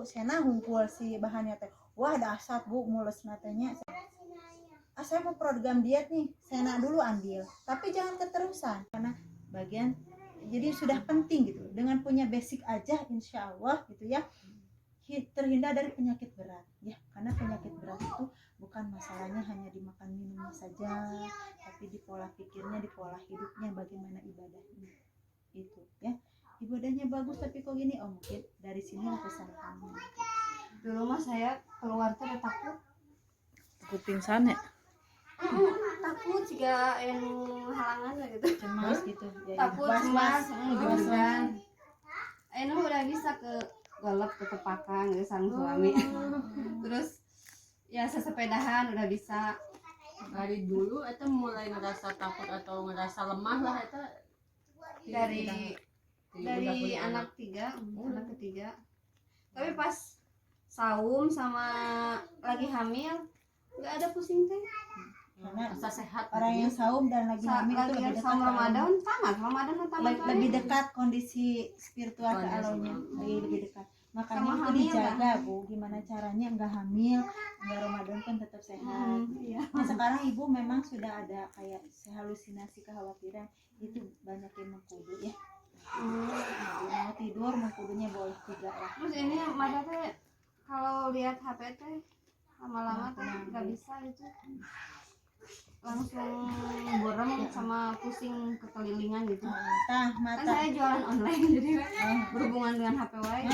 Sena hunkul si bahannya teh. Wah dasar Bu mulus natanya. Saya mau program diet nih, Sena dulu ambil. Tapi jangan keterusan karena bagian jadi sudah penting gitu. Dengan punya basic aja insya Allah gitu ya. Terhindar dari penyakit berat ya, karena penyakit berat itu bukan masalahnya hanya dimakan minumnya saja, tapi di pola pikirnya, di pola hidupnya, bagaimana ibadahnya itu ya. Ibadahnya bagus tapi kok gini, oh mungkin dari sini kesalahannya. Dulu mah saya keluar tuh takut pingsan ya, takut jika yang halangan gitu, cemas gitu ya, takut cemas gitu. Udah bisa ke golep ke tepakan gitu sang suami. Terus ya sesepedahan udah bisa. Dari dulu itu mulai ngerasa takut atau ngerasa lemah lah itu dari anak ketiga. Tapi pas saum sama lagi hamil nggak ada pusing teh. karena rasa sehat orang yang saum dan lagi hamil itu lebih dekat sama Ramadan lebih dekat kondisi spiritual ke Allahnya, lebih dekat. Makanya sama itu hamil, dijaga kan? Bu, gimana caranya enggak hamil, enggak Ramadan kan tetap sehat. Iya. Nah, sekarang ibu memang sudah ada kayak halusinasi, kekhawatiran, itu banyak yang mengkudu ya. Mau tidur mengkudunya boleh tidak lah. Terus ini mata teh kalau lihat HP teh lama-lama teh nggak bisa itu, langsung borem sama pusing kekelilingan gitu. Kan Kan saya jualan online jadi berhubungan dengan HP wae.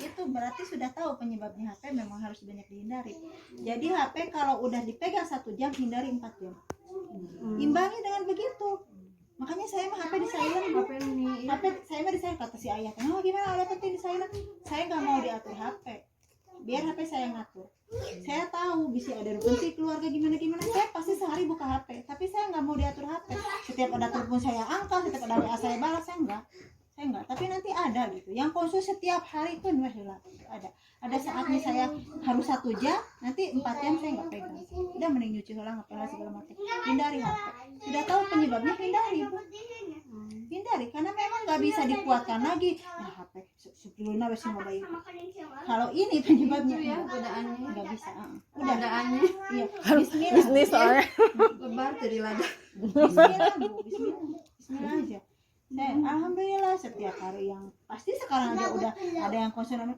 Itu berarti sudah tahu penyebabnya. HP memang harus banyak dihindari. Jadi HP kalau udah dipegang 1 jam, hindari 4 jam. Imbangi dengan begitu. Makanya saya mah HP di silent. HP saya mah di silent, kata si ayah. Oh gimana ada penting di silent? Saya nggak mau diatur HP. Biar HP saya ngatur. Saya tahu bisa ada penting keluarga gimana, saya pasti sehari buka HP, tapi saya nggak mau diatur HP. Setiap ada telepon saya angkat, setiap ada WA saya balas, saya enggak. Tapi nanti ada gitu yang konsumsi setiap hari pun ada saatnya saya harus 1 jam, nanti 4 jam saya nggak pegang. Udah mending nyuci ulang apa segala macam. Hindari HP. Sudah tahu penyebabnya, hindari karena memang nggak bisa dikuatkan lagi. HP sebelumnya wes mau bayi. Kalau ini penyebabnya ya godaannya nggak bisa. godaannya Iya. bisnis soalnya. lebar dari lada. Bismillah aja. Alhamdulillah setiap hari yang pasti sekarang aja udah ada yang konsumen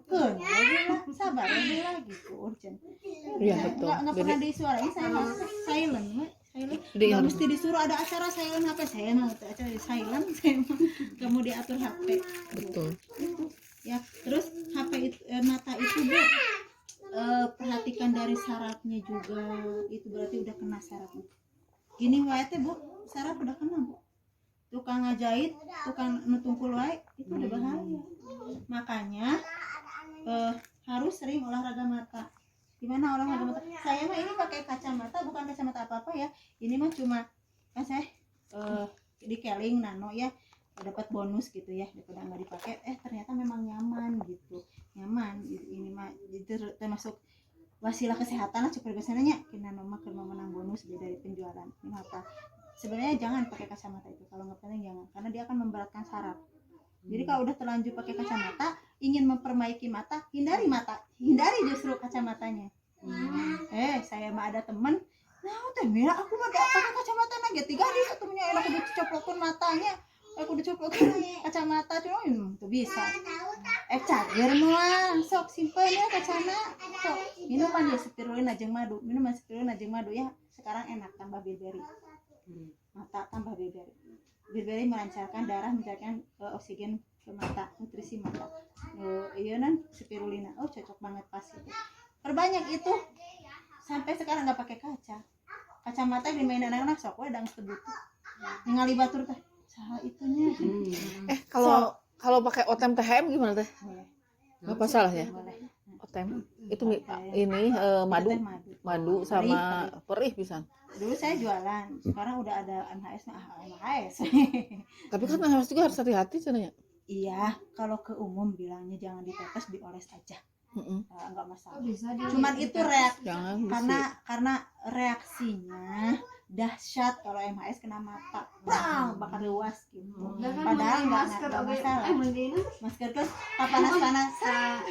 sabar ya gitu urgent. Iya betul. Nggak pernah disuarain, saya silent. Nggak mesti disuruh ada acara silent HP, saya mah acara silent, saya mah nggak mau diatur HP. Betul. Ya terus HP itu, mata itu Bu, perhatikan dari sarafnya juga, itu berarti udah kena sarafnya. Gini wae teh Bu, saraf udah kena Bu. Tukang ngajahit, tukang nutungkul wae itu udah bahaya. Makanya harus sering olahraga mata. Gimana olahraga mata? Saya mah ini pakai kacamata, bukan kacamata apa-apa ya. Ini mah cuma kan saya di Keling Nano ya, dapat bonus gitu ya, daripada nggak dipakai. Ternyata memang nyaman gitu. Nyaman ini mah itu termasuk wasilah kesehatan lah, super biasanya Nano mah keur menang bonus dari penjualan. Ini apa? Sebenarnya jangan pakai kacamata itu, kalau nggak penting jangan, karena dia akan memberatkan saraf. Jadi kalau udah terlanjur pakai kacamata, ingin memperbaiki mata, hindari justru kacamatanya. Saya mah ada temen, nah teh Mira aku mah pakai kacamata nage 3 di satunya enak udah dicoplokkan matanya, aku dicoplokkan kacamata cuma tuh bisa. Cager mah sok simpen ya kacana, sok minuman ya spirulina jeung madu, ya sekarang enak tambah bilberi. Mata tambah bilberi melancarkan darah, meningkatkan oksigen ke mata, nutrisi mata. Iya nan spirulina, cocok banget pas itu. Perbanyak itu. Sampai sekarang nggak pakai kacamata di mainan anak sok we dang tebutu. Ningali batur teh saha itunya. Kalau pakai otem THM gimana teh? Apa salahnya? Otem itu ini madu sama perih pisan. Dulu saya jualan, sekarang udah ada MHS. Tapi kan MHS juga harus hati-hati cenanya. Iya, kalau ke umum bilangnya jangan ditetes, dioles aja. Enggak masalah. Bisa Cuman itu reaksi jangan karena reaksinya dahsyat kalau MHS kena mata, prang bakal luas gitu. Dan kan Padahal mending nggak masker nggak oge. masalah. Mending Masker kan panas-panas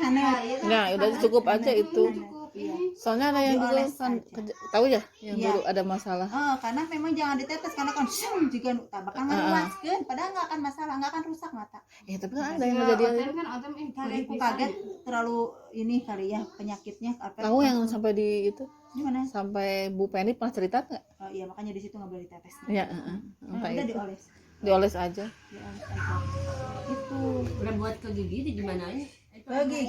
aneh. Nah, udah cukup aja itu. cukup Iya. ini. Soalnya ada yang dulu Dioles kan aja. tahu ya yang Iya. dulu ada masalah. Oh, karena memang jangan ditetes karena kan jika bakal ngeluaskeun, padahal nggak akan masalah, nggak akan rusak mata. Ya tapi kan ada yang Ya, kejadian otem itu. kan otem Kali aku kaget terlalu ini kali ya penyakitnya apa? Tahu yang sampai di itu gimana? sampai Bu Penny pernah cerita nggak? Oh iya, makanya di situ nggak boleh ditetes. Iya, Nah, sampai udah itu dioles. dioles aja. Dioles aja. Itu Udah buat ke gigi di gimana ya? lagi.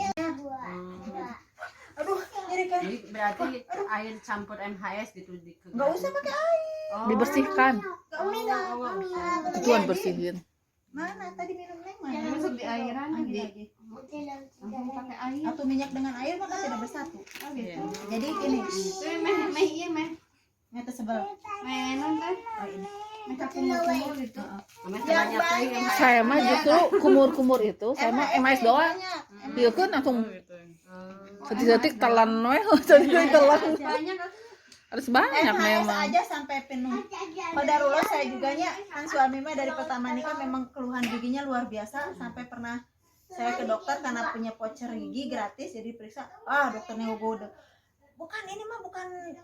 Aduh, nyeri kan. Jadi berarti air campur MHS gitu di ke Nggak usah pakai air. Dibersihkan. Nggak usah. Ituan bersihin. Mana tadi minum neng mana? masuk di airan Ambil lagi. lagi. Langsung pakai air. Atau minyak dengan air maka tidak bersatu. Oh gitu. Jadi ini, Tuh meh iya meh. nyata sebel. Meh non teh. Oh ini. Meh kumur-kumur gitu. Namanya banyak teh MHS. Saya mah justru kumur-kumur itu, saya mah MHS doang. Iya kan langsung setik-setik telan we, setik telan. Banyak Harus banyak MHS memang. aja sampai penuh. Qadarullah saya juga nya kan suami mah dari pertama nikah memang keluhan giginya luar biasa sampai pernah saya ke dokter karena punya voucher gigi gratis jadi periksa. Dokternya udah bukan ini mah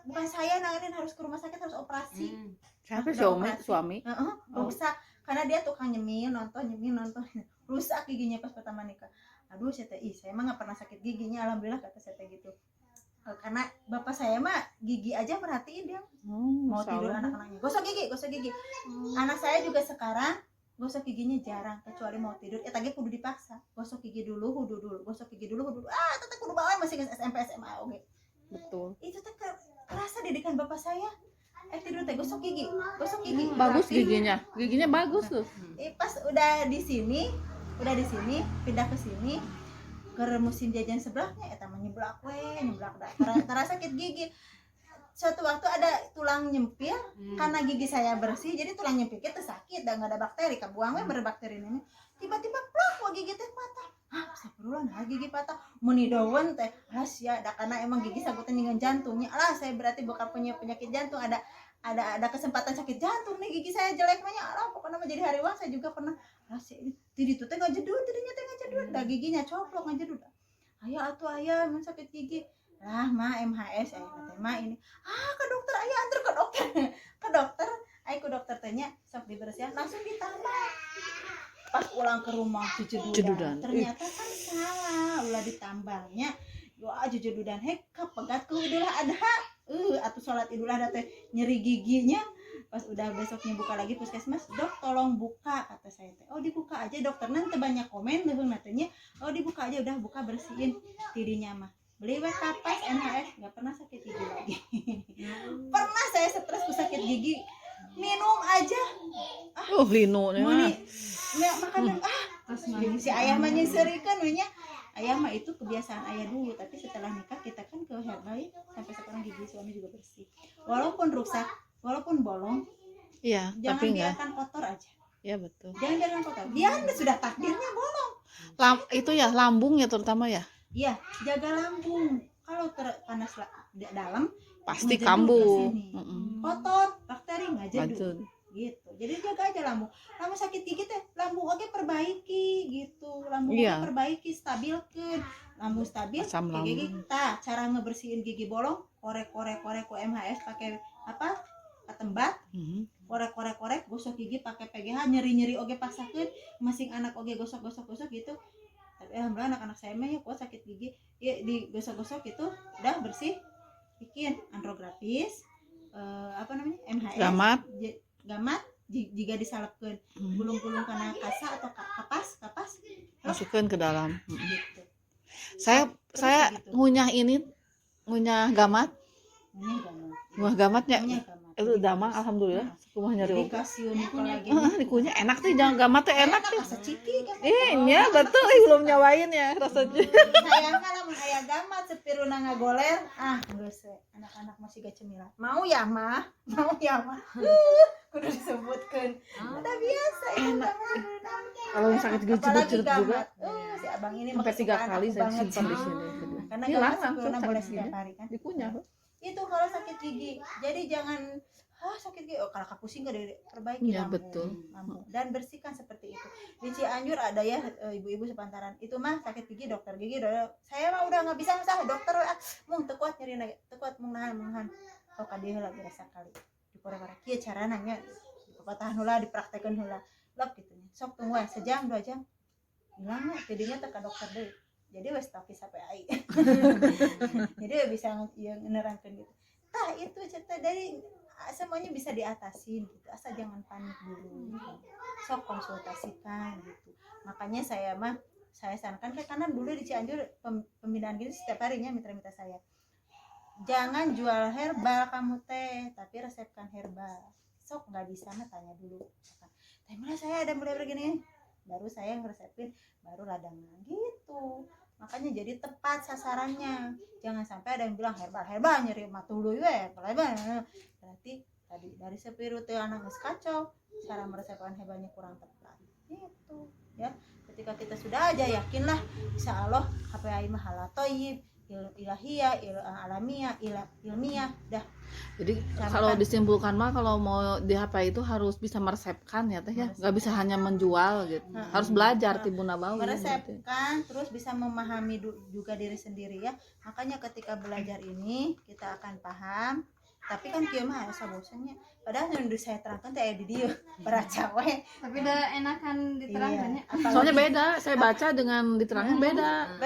bukan saya nanganin harus ke rumah sakit harus operasi. Siapa suami? Rusak karena dia tukang nyemil nonton rusak giginya pas pertama nikah. Aduh saya mah nggak pernah sakit giginya alhamdulillah kata saya gitu. Karena bapak saya mah gigi aja perhatiin dia mau tidur anak-anaknya gosok gigi. Anak saya juga sekarang gosok giginya jarang kecuali mau tidur tadi kudu dipaksa gosok gigi dulu hudu dulu teteh kudu bawa masih SMP SMA oke. Betul. Itu teh kerasa didikan bapak saya tidur teh gosok gigi Bagus rapi. giginya bagus tuh. Pas udah di sini pindah ke sini ke musim jajan sebelahnya eta mah nyeblak dah terasa sakit gigi. Suatu waktu ada tulang nyempil karena gigi saya bersih jadi tulang nyempil kita sakit dan nggak ada bakteri kebuang we berbakteri ini tiba-tiba plak gigi teh patah. Astagfirullah gigi patah meni daun teh sia da karena emang gigi sagutan dengan jantungnya saya berarti bukan punya penyakit jantung ada kesempatan sakit jantung nih gigi saya jelek mah pokoknya jadi hariwang saya juga pernah tadi tuh teh ngajedut dah giginya coplok ngajedut ayah emang sakit gigi lah mah MHS mah ini ke dokter ayah antar ke dokter ke dokter tanya sok dibersihan langsung ditambah pas pulang ke rumah jedudan ternyata kan salah ulah ditambahnya doa jedudan pegat ke Idul Adha atau sholat Idul Adha teh nyeri giginya pas udah besoknya buka lagi puskesmas dok tolong buka kata saya teh dibuka aja dokter nanti banyak komen leuweung natanya dibuka aja udah buka bersihin tidinya mah beli kapas MHS nggak pernah sakit gigi lagi. Pernah saya stres sakit gigi minum aja lino nya makan si ayah mah nyisirikeun we nya ayah mah itu kebiasaan ayah dulu tapi setelah nikah kita kan ke herbal sampai sekarang gigi suami juga bersih walaupun rusak walaupun bolong iya jangan tapi enggak biarkan kotor aja ya betul jangan biarkan kotor dia sudah takdirnya bolong itu ya lambung ya terutama ya iya jaga lambung kalau panas dalam pasti ngajedut kambuh kesini. Kotor bakteri ngajedut Betul. gitu jadi jaga aja lambung sakit gigi teh lambung oke perbaiki gitu lambung Iya. perbaiki stabilkan lambung stabil Asam gigi lambung. cara ngebersihin gigi bolong korek ku MHS pakai apa ketembat korek gosok gigi pakai PGH nyeri oge paksakeun masing anak oge gosok gitu tapi alhamdulillah anak-anak saya mah ya kuat sakit gigi ya digosok-gosok itu udah bersih bikin andrografis apa namanya MHS gamat jika disalapkeun gulung-gulung karena kasa atau kapas masukkan ke dalam gitu. saya gitu. ngunyah gamat Ngunyah gamatnya Ngunyah gamat. itu damang alhamdulillah kumah nyari Jadi obat kalsium kolagen dikunyah enak tuh jangan gamat tuh enak tuh rasa ciki kan iya betul belum nyawain ya rasanya sayang kan lamun aya gamat sepiruna ngagoler geus anak-anak masih gak cemilan mau ya mah kudu disebutkeun udah biasa enak kalau yang sakit gigi cerut juga si abang ini sampai 3 kali saya simpan di sini karena hilang gamat langsung sepiruna boleh sakit setiap gigi hari kan dikunyah Itu kalau sakit gigi. Jadi jangan sakit gigi, kalau pusing gak perbaiki Ya, lampu. betul. Lampu. Dan bersihkan seperti itu. Di Cianjur ada ya ibu-ibu sepantaran. Itu mah sakit gigi, dokter gigi saya mah udah nggak bisa usah dokter mung tekuat nyeri lagi, tekuat mung nahan. Oh kadieu lagi rasa kali. Dipore-pore kieu cara nanya. Dipatahan heula, dipraktekeun heula. Lep gitu nya. Sok tunggu sejam 2 jam. Hilang tidinya teh ka dokter deui. Jadi wes toki sampai ai. Jadi bisa yang nerangkeun gitu. Tah itu cerita dari semuanya bisa diatasin gitu, asal jangan panik dulu gitu. Sok konsultasikan gitu. Makanya saya sarankan karena dulu di Cianjur pembinaan gini setiap harinya mitra-mitra saya, jangan jual herbal kamu teh, tapi resepkan herbal. Sok nggak bisa mah tanya dulu, teh mana saya ada mulai begini, baru saya ngeresepin, baru radangan gitu. Makanya jadi tepat sasarannya, jangan sampai ada yang bilang herbal nyeri matulu ya, berarti tadi dari sepiru teh anak geus kacau, cara meresepkan herbalnya kurang tepat gitu ya. Ketika kita sudah aja yakinlah insya Allah HPI mah halal thayyib, ilahiyah, alamiah, ilmiah dah. Jadi kalau disimpulkan mah kalau mau di HP itu harus bisa meresepkan ya teh ya, nggak bisa hanya menjual gitu. Harus belajar tibu nabawi. Meresepkan terus bisa memahami juga diri sendiri ya. Makanya ketika belajar ini kita akan paham. Tapi kan kieu mah asa bosannya. Padahal yang saya terangkan teh di dieu para cawe. Tapi udah enakan diterangkannya. Iya. Soalnya beda, saya baca dengan diterangin beda.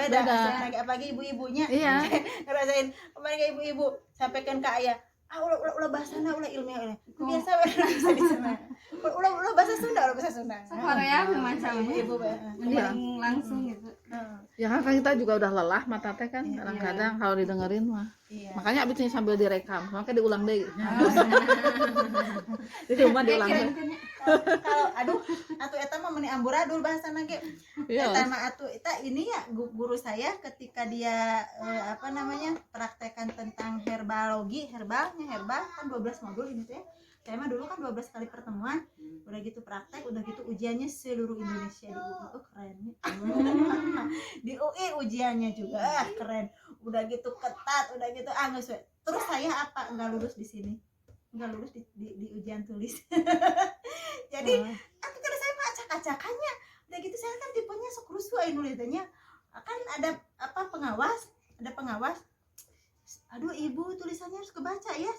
Apalagi ibu-ibunya. Iya. Ngerasain kemarin ibu-ibu sampaikan ke ayah, ulah bahasana ulah ilmiah biasa bisa disana. Ulah bahasa Sunda. Korea macam ibu mending langsung gitu. Ya kan kita juga udah lelah mata teh kan, kadang-kadang kalau didengerin mah. Iya. Makanya abisnya sambil direkam, makanya diulang deh. Di rumah diulang deh. Kalau atuh eta mah meni amburadul bahasana ge. Iya. Eta mah atuh eta ini ya guru saya ketika dia praktekan tentang herbal kan 12 modul ini tuh ya. Saya mah dulu kan 12 kali pertemuan, udah gitu praktek, udah gitu ujiannya seluruh Indonesia di UI, keren nih. Di UI ujiannya juga keren, udah gitu ketat, udah gitu nggak. Terus saya nggak lulus di sini, nggak lulus di ujian tulis. Jadi aku kada saya mah acak-acakannya, udah gitu saya kan tipenya sok rusuh nulisnya, kan ada pengawas. Aduh ibu tulisannya harus kebaca ya.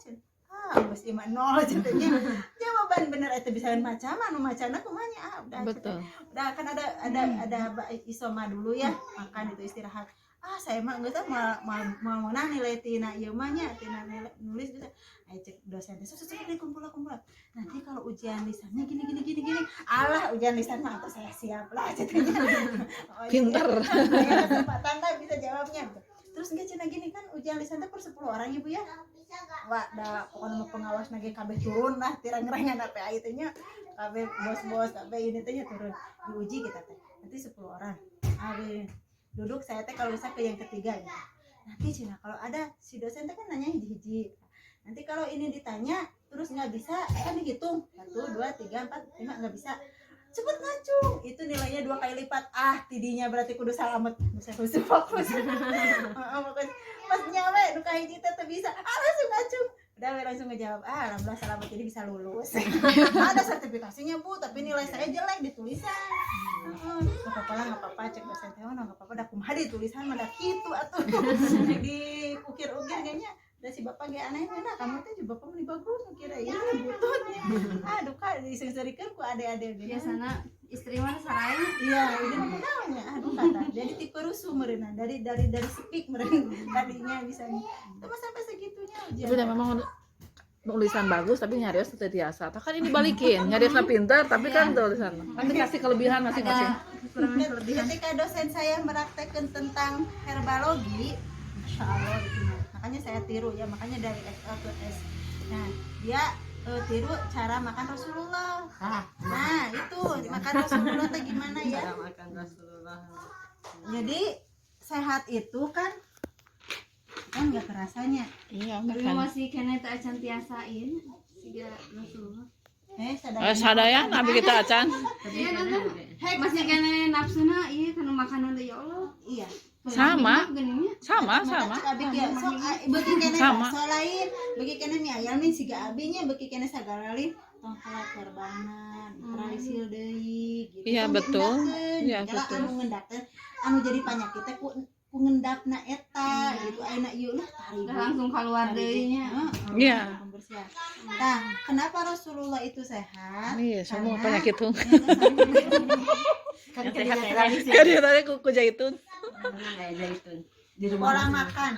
Bos iman nol jadinya jawaban bener itu bisa macam macana kumanya udah Betul. Udah kan ada isoma dulu ya, makan itu istirahat. Saya mah enggak tahu mau nilai tina ieu mah nya tina nulis bisa cek dosen teh susah kumpul nanti kalau ujian lisannya gini alah ujian lisan mah saya siap lah jadinya. Pinter. Kesempatan lah bisa jawabnya. Terus enggak cina gini kan ujian lisan teh per 10 orang ibu ya. Wah, da pokoknya pengawas nage kabeh turun lah tirang-tirangan APA itu nya. Kabeh bos-bos kabeh ini teh turun. Diuji kita teh. Nanti 10 orang. Duduk saya teh kalau bisa ke yang ketiga ya. Nanti cina kalau ada si dosen teh kan nanya hiji-hiji. Nanti kalau ini ditanya terus nggak bisa kan dihitung 1 2 3 4 5 nggak bisa. Cepet ngacung, itu nilainya 2 kali lipat. Tidinya berarti kudu salamet. Saya khusus fokus. Pas nyawe duka hiji teh bisa. Langsung ngacung. Udah langsung ngejawab. Alhamdulillah salamet jadi bisa lulus. Ada sertifikasinya Bu, tapi nilai saya jelek di tulisan. Enggak apa-apa cek dosen teh enggak apa-apa da kumaha di tulisan mah da kitu atuh. Di ukir-ukir kayaknya da si bapak ge aneh nah kamu teh juga bapak meni bagus ngukir ieu butut. Aduh ka disengserikeun ku ade-ade ge. Biasana istri mah saraya. Iya, ini mah kunaonnya. Aduh kata. Jadi tipe rusuh meureunna dari speak meureun tadinya bisa. Itu mah sampai segitunya ujian. Tapi memang tulisan bagus tapi nyarios teu tiasa. Kan ini balikin, nyariosna pinter tapi kan tulisan. Kan dikasih kelebihan masing-masing. Ketika dosen saya meraktekkan tentang herbalogi, Masya Allah gitu. Makanya saya tiru ya, makanya dari SA ke S. Nah, dia tiru cara makan Rasulullah. Nah, itu makan Rasulullah teh gimana ya? Cara makan Rasulullah. Jadi sehat itu kan nggak terasanya. Iya, Tapi masih kena tak acan tiasain siga Rasulullah. sadaya nabi kita acan. Masih kena nafsuna ieu kana makanan ya Allah. Iya. Sama. sama sama Abi kieu sok beuki keneh Sama. bakso lain, beuki keneh mie ayam nih siga abi nya, beuki keneh sagala lain tong telat korbanan, tradisi deui gitu. Iya, Tong betul. diendapkeun. Iya, Kala betul. anu ngendapkeun, anu jadi panyakit teh ku ngendapna eta gitu. Ayeuna ieu lah tari. Udah langsung keluar deui nya. Iya. Pembersihan. Nah, kenapa Rasulullah itu sehat? Iya, semua Karena- penyakit tuh. Kan sehat tradisi. Kan dia tadi kuku jaitun. Kayak zaitun. Di Pola rumah. makan.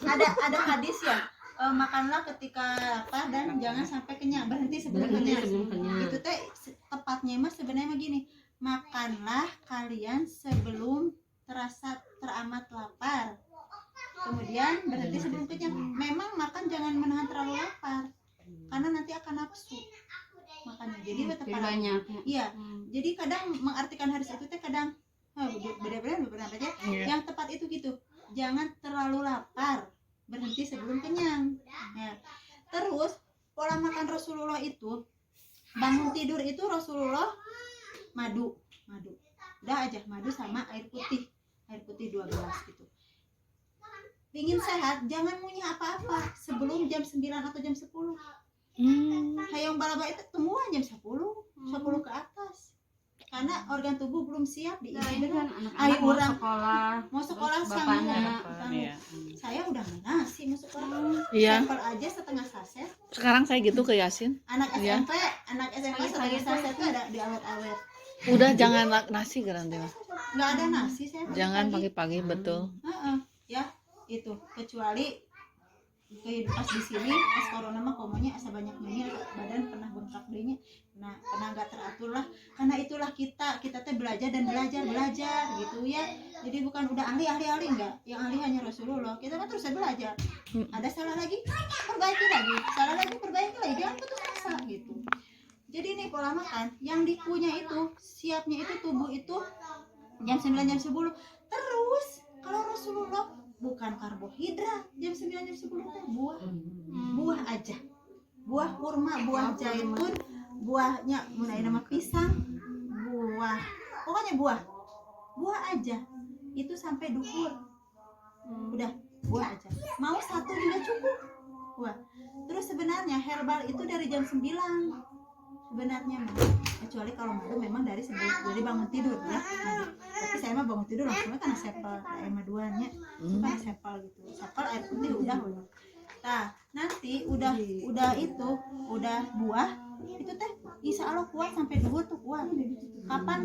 Ada hadis ya. Makanlah ketika lapar dan jangan sampai kenyang, berhenti sebelum Berhenti kenyang. sebelum kenyang. Itu teh tepatnya mah sebenarnya mah gini, makanlah kalian sebelum terasa teramat lapar, kemudian berhenti sebelum kenyang. Memang makan jangan menahan terlalu lapar karena nanti akan nafsu makannya, jadi Jadi tepat banyak. iya. Jadi kadang mengartikan hadis itu teh kadang beda-beda aja. Iya. Yang tepat itu gitu, jangan terlalu lapar, berhenti sebelum kenyang ya. Terus pola makan Rasulullah itu, bangun tidur itu Rasulullah madu udah aja, madu sama air putih 2 gelas gitu. Pingin sehat jangan ngunyah apa-apa sebelum jam 9 atau jam 10. Hayang balaba itu temuan jam 10 ke atas, karena organ tubuh belum siap Nah, diisi ini kan dengan. anak-anak mau orang sekolah. mau sekolah Terus sanggup. bapaknya. Iya. Saya udah nggak nasi mau sekolah. Iya. Sampel aja setengah saset. Sekarang saya gitu ke Yasin. Anak Iya. SMP setengah saset itu ada di awet-awet. Udah jangan nasi garanti mah. Nggak ada nasi saya. Jangan pagi-pagi betul. Heeh, ya itu kecuali pas di sini pas corona mah komonya asa banyak nyemil, badan pernah bengkak dehnya, nah pernah nggak teratur lah. Karena itulah kita teh belajar gitu ya. Jadi bukan udah ahli enggak, yang ahli hanya Rasulullah. Kita mah terus belajar. Ada salah lagi perbaiki lagi, salah lagi perbaiki lagi, jangan putus asa gitu. Jadi nih pola makan yang dikunyah itu siapnya itu tubuh itu jam 9 jam 10. Terus kalau Rasulullah bukan karbohidrat jam 9 jam 10 teh buah aja, buah kurma, buah zaitun, buahnya mulai nama pisang, pokoknya buah aja itu sampai duhur. Udah buah aja, mau satu juga cukup buah. Terus sebenarnya herbal itu dari jam 9 sebenarnya, kecuali kalau madu memang dari bangun tidur ya. Tapi saya mah bangun tidur langsung karena sepel air maduannya, supaya sepel gitu, sepel air putih udah. Nah nanti udah buah itu teh insya Allah kuat sampai duhur tuh kuat. Kapan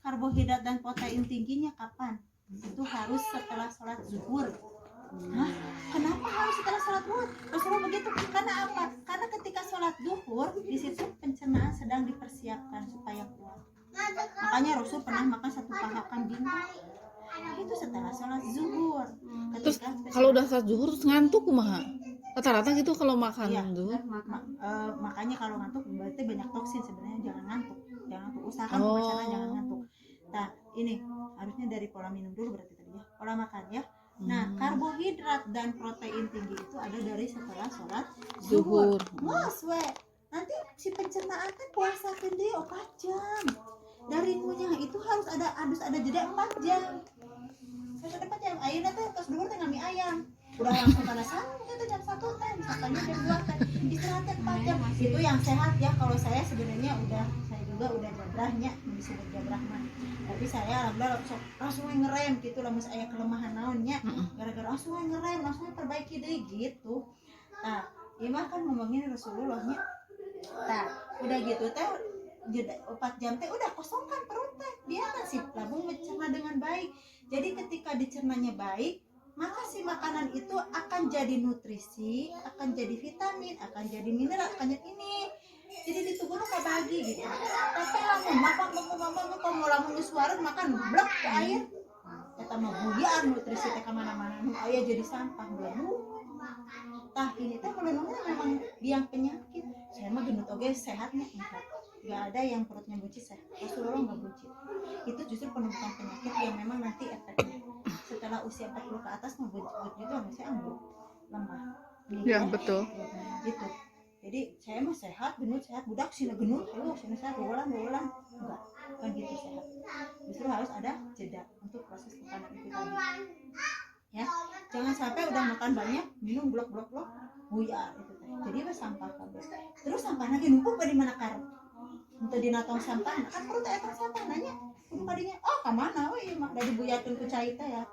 karbohidrat dan protein tingginya kapan? Itu harus setelah sholat zuhur. Hah? Kenapa harus setelah sholat zuhur? Rasulullah begitu. Karena apa? Karena ketika sholat zuhur di situ pencernaan sedang dipersiapkan supaya kuat. Makanya Rasul pernah makan 1 paha kambing. Itu setelah sholat zuhur. Terus kalau udah saat zuhur terus ngantuk kumaha? Rata-rata gitu kalau makan Iya. zuhur. Makanya kalau ngantuk berarti banyak toksin sebenarnya. Jangan ngantuk. Usahakan pembacaannya jangan ngantuk. Nah ini harusnya dari pola minum dulu berarti tadi ya, pola makan ya. Nah karbohidrat dan protein tinggi itu ada dari setelah sholat zuhur. Mos we nanti si pencernaan teh puasa deui 4 jam. Dari ngunyah itu harus ada jeda 4 jam. Harus ada 4 jam. Ayeuna teh pas duhur teh ngami ayam. Udah langsung pada sahur itu jam 1 teh, misalkan jam 2 teh. Istirahatnya 4 jam. Itu yang sehat ya. Kalau saya sebenarnya saya juga udah jabrahnya, disebut jabrah mah. Tapi saya alhamdulillah langsung ngerem gitu, lamun saya kelemahan naonnya. Gara-gara langsung ngerem, langsung perbaiki deh gitu. Nah, imah kan ngomongin Rasulullahnya. Nah, udah gitu teh jeda 4 jam teh udah kosongkan perut teh, biarkan si lambung mencerna dengan baik. Jadi ketika dicernanya baik, maka si makanan itu akan jadi nutrisi, akan jadi vitamin, akan jadi mineral, akan jadi ini. Jadi di tubuh tuh kebagi gitu. Tapi lamun makan mau lamun suara makan blok ke air. Kita mah buyar nutrisi teh kemana-mana, nu aya jadi sampah belum. Tah ini teh melulungnya memang biang penyakit. Saya mah gendut oge sehatnya enggak. Enggak ada yang perutnya buncit sehat. Rasulullah enggak buncit. Itu justru penumpukan penyakit yang memang nanti efeknya setelah usia 40 ke atas mah buncit gitu masih ambruk, lemah. Ya betul. Gitu. Jadi saya mah sehat, gendut sehat, budak sih gendut, sini sehat, ulang enggak, kan gitu sehat. Justru harus ada jeda untuk proses makanan itu tadi. sampai udah makan banyak minum blok buyar itu teh jadi mah sampah kabeh terus sampah lagi numpuk di mana karo untuk di tong sampah kan perlu teh tong sampah nanya kudu kadinya oh ka mana we mak da dibuyakeun ku cai teh ya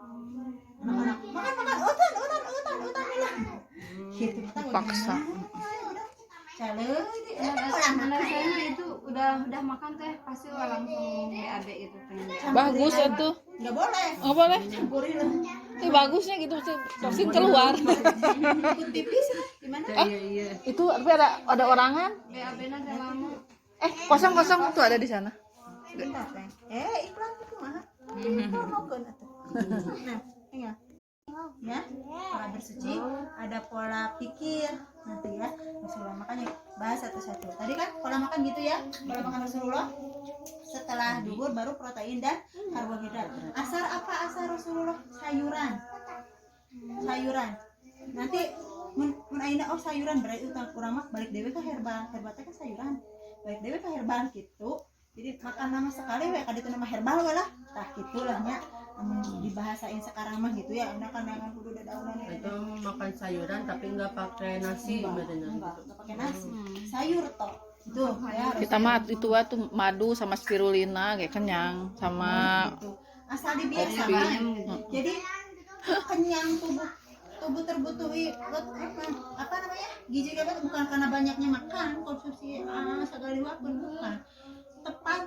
anak-anak makan utan lah gitu kita Paksa. Cale, Anak saya mah itu udah makan teh pasti langsung BAB itu pengen. Bagus itu. nggak boleh Oh boleh. campurin lah Ini bagusnya gitu toksik keluar. ikut pipis lah gimana Iya. Itu tapi ada orangan. BAB nanti lama. Kosong tuh ada di sana. sebentar teh iklan itu mah mau kan atuh nah tinggal ya pola bersuci ada pola pikir nanti ya Rasulullah makanya bahas satu-satu tadi kan pola makan gitu ya pola makan Rasulullah setelah duhur baru protein dan karbohidrat asar apa asar Rasulullah sayuran nanti mun ayeuna sayuran berarti utang kurang mah balik dewe ke herbal teh kan sayuran balik dewe ke herbal gitu jadi makan nama sekali we kaditu nama herbal we lah tah kitulah nya dibahasain sekarang mah gitu ya anda kan dengan kudu dadaunan Itu makan sayuran tapi nggak pakai nasi bener enggak pakai nasi sayur toh itu ya Kita mah itu tuh madu sama spirulina kayak kenyang sama gitu. Asal dibiasakan jadi kenyang tubuh terbutuhi apa namanya gizi kita bukan karena banyaknya makan konsumsi segala diwakun bukan tepat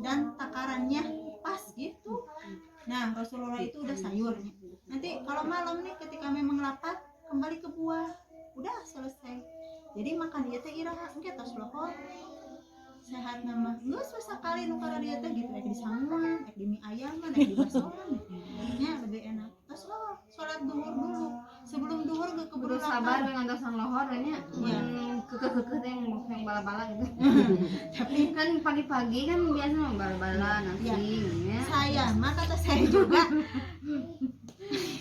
dan takarannya pas gitu. Nah Rasulullah itu udah sayurnya. Nanti kalau malam nih ketika memang lapar kembali ke buah, udah selesai. Jadi makan dia teh iraha engke tos lohor sehat nama geus sekali nu kana dia teh gitu di sanguan, di mie ayam mah, di basoan. Nya lebih enak. Tos lohor salat duhur dulu. Sebelum duhur ge keburu Terus sabar dengan dasar lohor nya. Iya. Kekeh yang bala-bala gitu. Tapi kan pagi-pagi kan biasa mah bala-bala nasi ya. saya mah kata saya juga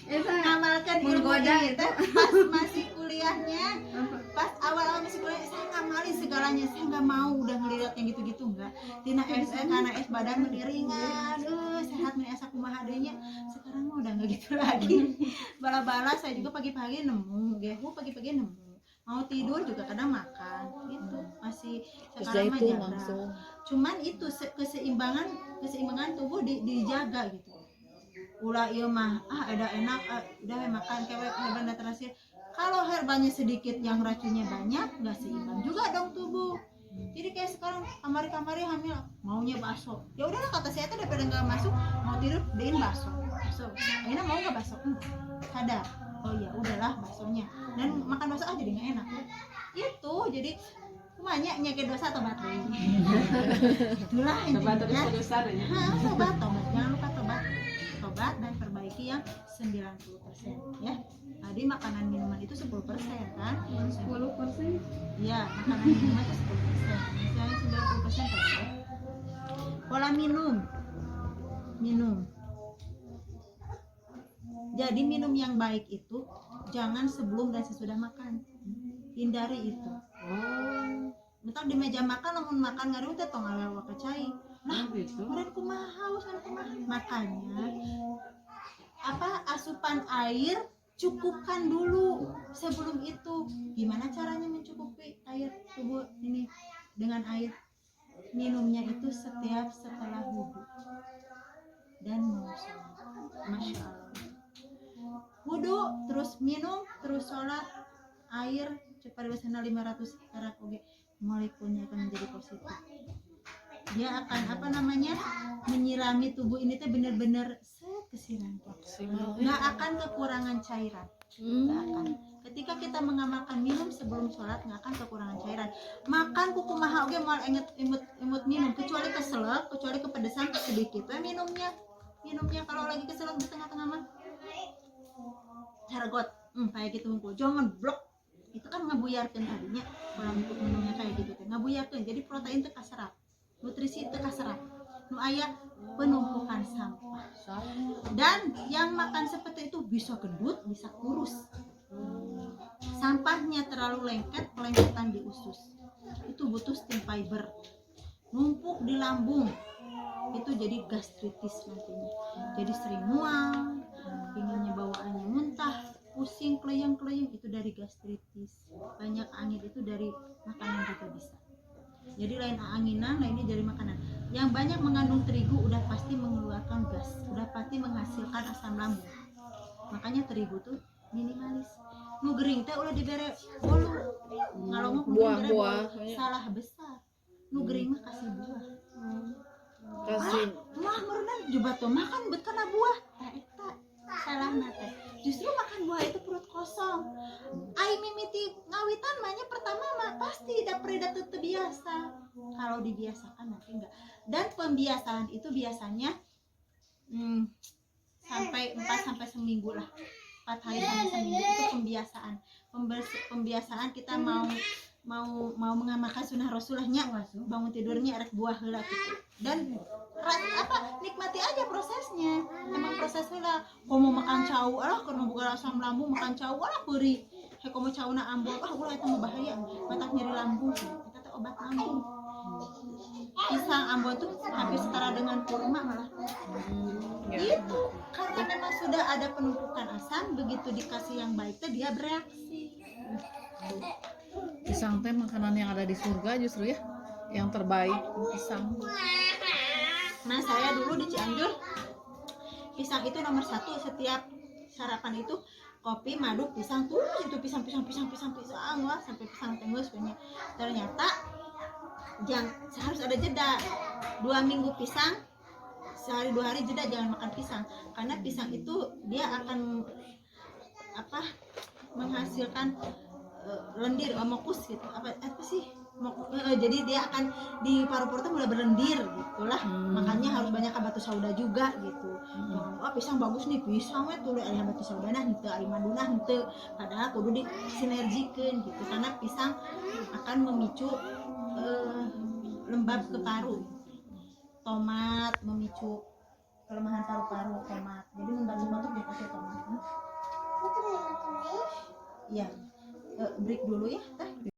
Itu ngamalkan ilmu menggoda ini itu. teh pas masih kuliahnya pas awal-awal masih kuliah saya ngamalin segalanya saya nggak mau udah ngelihat yang gitu-gitu enggak tina SE karena badan menderingan sehat nih asa kumaha adanya sekarang mah udah nggak gitu lagi bala-bala saya juga pagi-pagi nemu gehu pagi-pagi nemu mau tidur juga kadang makan gitu masih sekarang mah itu jaga langsung. cuman itu keseimbangan tubuh dijaga gitu ulah ieu mah ada enak udah makan kewek herbal terakhir kalau herbalnya sedikit yang racunnya banyak nggak seimbang juga dong tubuh jadi kayak sekarang kamari hamil maunya bakso ya udahlah kata saya tuh daripada nggak masuk mau tidur dein bakso ini mau nggak bakso sadar oh ya udahlah baksonya dan makan bakso jadi nggak enak itu jadi banyak nyakit dosa tobat itulah intinya tobat jangan lupa tobat dan perbaiki yang 90% ya tadi makanan minuman itu 10% kan 10%. iya makanan minuman itu 10% misalnya 90% tobat pola minum jadi minum yang baik itu jangan sebelum dan sesudah makan hindari itu Bentar di meja makan namun makan ngaruh teh tong awewe ke cai nah urang kumaha haus kumaha makanya apa asupan air cukupkan dulu sebelum itu gimana caranya mencukupi air tubuh ini dengan air minumnya itu setelah wudhu dan mau sholat masya Allah wudhu terus minum terus sholat air cepat biasanya 500 karat oke molekulnya akan menjadi positif dia akan menyirami tubuh ini teh benar-benar kesiram nggak akan kekurangan cairan nggak akan ketika kita mengamalkan minum sebelum sholat nggak akan kekurangan cairan makan kukumaha oge mal imut minum kecuali keselak kecuali kepedesan sedikit minumnya kalau lagi keselak di tengah-tengah mah haragot kayak gitu ngumpul jangan blok itu kan ngabuyarkeun tadinya kalau untuk minumnya kayak gitu teh ngabuyarkeun jadi protein teh kaserap nutrisi teh kaserap nu aya penumpukan sampah dan yang makan seperti itu bisa gendut bisa kurus sampahnya terlalu lengketan di usus itu butuh stim fiber numpuk di lambung itu jadi gastritis nantinya jadi sering mual pinginnya bawaannya muntah pusing keleyang itu dari gastritis. Banyak angin itu dari makanan juga bisa. Jadi lain anginan, lainnya dari makanan. Yang banyak mengandung terigu udah pasti mengeluarkan gas, udah pasti menghasilkan asam lambung. Makanya terigu tuh minimalis. Nu gering teh udah dibere bolu. Kalau mau Buah-buah. salah besar. Nu gering mah kasih buah. Kasih Mah merenang juga tuh makan bet kana buah. Tah eta salahna teh. Justru makan buah itu perut kosong. Ai mimiti ngawitan mahnya pertama mah pasti da preda teu biasa. Kalau dibiasakan nanti enggak. Dan pembiasaan itu biasanya sampai 4 sampai seminggu lah. 4 hari sampai seminggu itu pembiasaan. Pembiasaan kita mau mengamalkan sunnah Rasulullah, bangun tidurnya rek buah heula gitu. Dan nikmati aja prosesnya. Emang proses heula. Komo makan cau alah keur boga asam lambung makan cau alah peuri. He komo cauna ambon ulah eta mah bahaya. Matak nyeri lambung. Eta teh obat lambung. Pisang ambon tuh hampir setara dengan kurma malah. Itu karena memang sudah ada penumpukan asam, begitu dikasih yang baik teh dia bereaksi. pisang teh makanan yang ada di surga justru ya, yang terbaik pisang. Nah saya dulu di Cianjur pisang itu nomor 1 setiap sarapan itu kopi madu pisang tuh itu pisang wah sampai pisang tenggus punya. Ternyata harus ada jeda 2 minggu pisang, sehari 2 hari jeda jangan makan pisang karena pisang itu dia akan menghasilkan lendir mokus gitu apa sih jadi dia akan di paru-paru mulai berlendir gitulah. Makanya harus banyak batu sauda juga gitu. Pisang bagus nih pisang tuh ada batu sauda nah henteu ari maduna henteu padahal kudu disinergikeun gitu karena pisang akan memicu lembab ke paru. Tomat memicu kelemahan paru-paru tomat. Jadi membantu dia pakai tomat. Ya, break dulu ya.